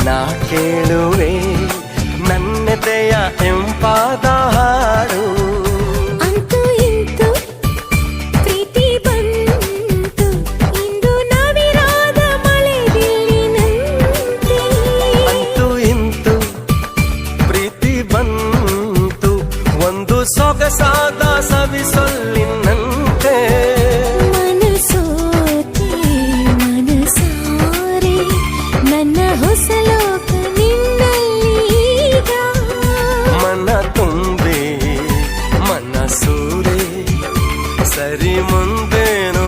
ನಾ ಕೇಳುವೆ ನನ್ನೆದೆಯ ಎಂಪಾದ ಹಾಡು. ಅಂತೂ ಇಂತೂ ಪ್ರೀತಿ ಬಂತು ಇಂದು ನವಿರಾದ ಮಳೆ ಬಿಲ್ಲಿನಂತೆ. ಅಂತೂ ಇಂತೂ ಪ್ರೀತಿ ಬಂತು ಒಂದು ಸೊಗಸಾದ ಸವಿಸೊಲ್ಲಿನಂತೆ. ಮನಸೋತೆ ಮನಸಾರೆ ನನ್ನ ಹೊಸ ಲೋಕ ನಿನ್ನಲ್ಲೀಗ. ಮನ ತುಂಬಿ ಮನಸೂರೆ ಸರಿ ಮುಂದೆ